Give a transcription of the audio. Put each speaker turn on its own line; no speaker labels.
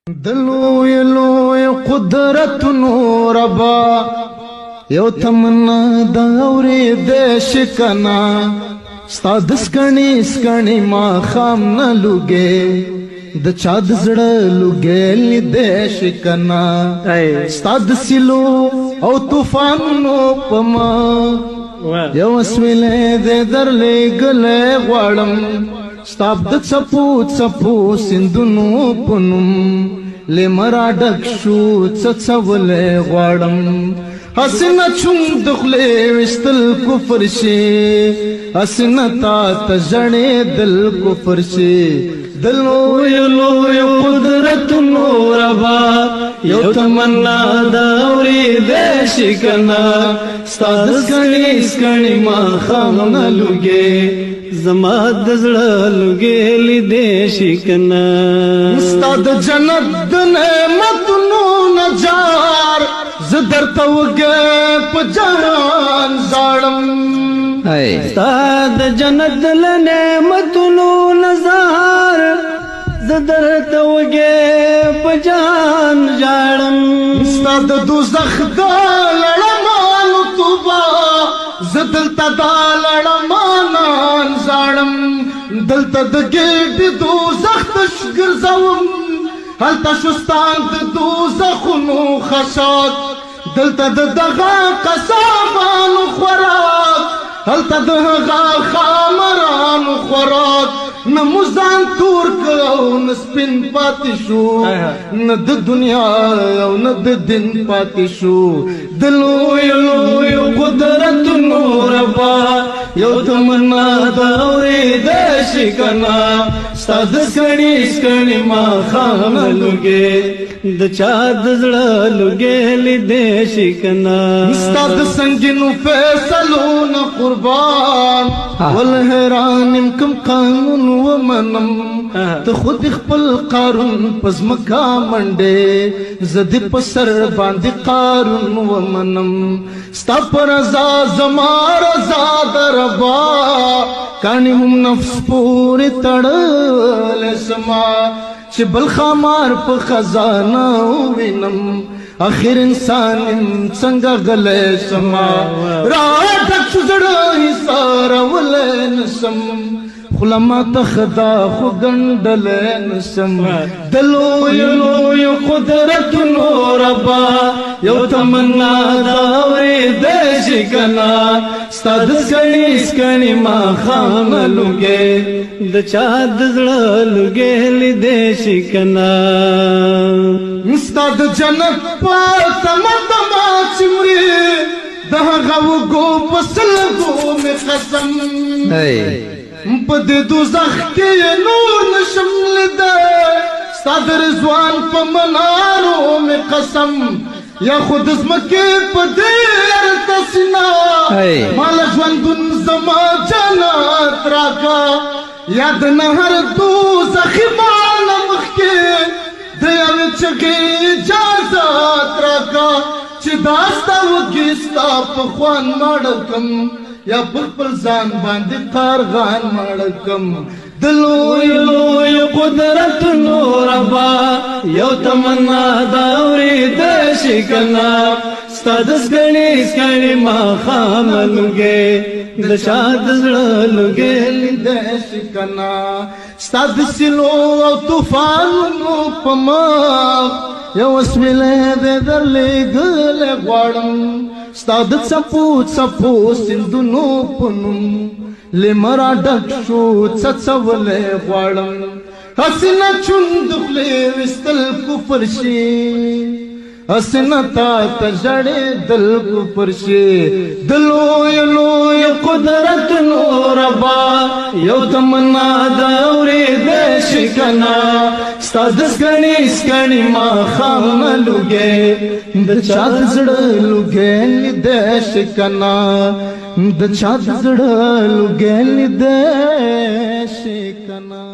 دلوی لوی قدرت نوربا یو تمنا داوری دیش کنا ستا دسکنی سکنی ما خام نا لوگے د چا د زړه لوگے لی دیش کنا ستا دسلو او طوفانو پما یو اسویلے دے در لے گلے غوارم ستاب د څپو څپو سندونو پنوم لمرا ډک شو څڅولې غواړم حسنه چوم دخلې وستل کفر شي حسنه تا تجړې دل کفر شي دلو یلو قدرت نوربا یو تمنا داوري دیش کنا ستاد سکنی ما خام لوګي زما د زړه لوګي لیدې شي کنا استاد جنت د نعمتونو نجار زدر توګه په جهان زړم استاد جنت د نعمتونو نزار زدر توګه په جهان زړم استاد دوزخ د لړمانو توبه زدلتا دا لړمانان زړم دلته د ګډ دوزخ تشګر زوم هلته شستان د دوزخونو خشاک دلته د دغه قصابانو خوراک هلته د هغه خامرانو خوراک نه مزان تور کو نه سپین پاتې شو نه د دنیا او نه د دین پاتې شو د لوی لوی قدرت نوربا یو تمنا داوري دیش کنا ستا د سکنی ما خام لوګي د چا د زړه لوګي لیدې شي کنا ستا د سنگینو فیصلو نه قربان ولهران کم قانون ومنم ته خود خپل قارون پزمکا منډه زدی په سر باندې قارون ومنم ستا پر رضا زما رضا دربا کانی هم نفس پوری تړل سما چې بل خمار په خزانه وینم اخر انسان څنګه غلې سما را ډک زړه حصار ولې نسم خلما تخدا خو ګندل نسم دلو یلو قدرت نوربا یو تمنا داوري دیش کنا ستاد سکنی ما خام لوګي د چا د زړه لوګي لیدې شي کنا ستاد جنت په تمدما چمري دغه وګو پسلګو می قسم په دې دوزخ کې نور نشم لیدای ستاد رضوان په منارو می قسم یا خود زمکه په دې ارتسنا مال ژوندون زما جنت راکا یاد نهر دوزخ مال مخکې د یو چګي اجازه راکا چې داستا وګستا په خوان مړکم یا خپل ځان باندې قارغان مړکم دلوی لوی قدرت نوربا یو تمنا داوري دیش کنا ستاد سکنی ما خام لوګي د شاد زړه لوګي لیدې کنا ستاد سلو او طوفانو پما یو اسویلې دې در لګل غواړم ستاد څپو څپو سندونو پنوم لمرا ډک شو څڅولې غواړم حسنه چوند خلې وستل کفر شي حسنه تا تجړې دل کفر شي دلو یلو قدرت نوربا یو تمنا داوري دیش کنا ستاد سکنی ما خام لوګي د چا زړه لوګي لیدې کنا د چا زړه لوګي لیدې کنا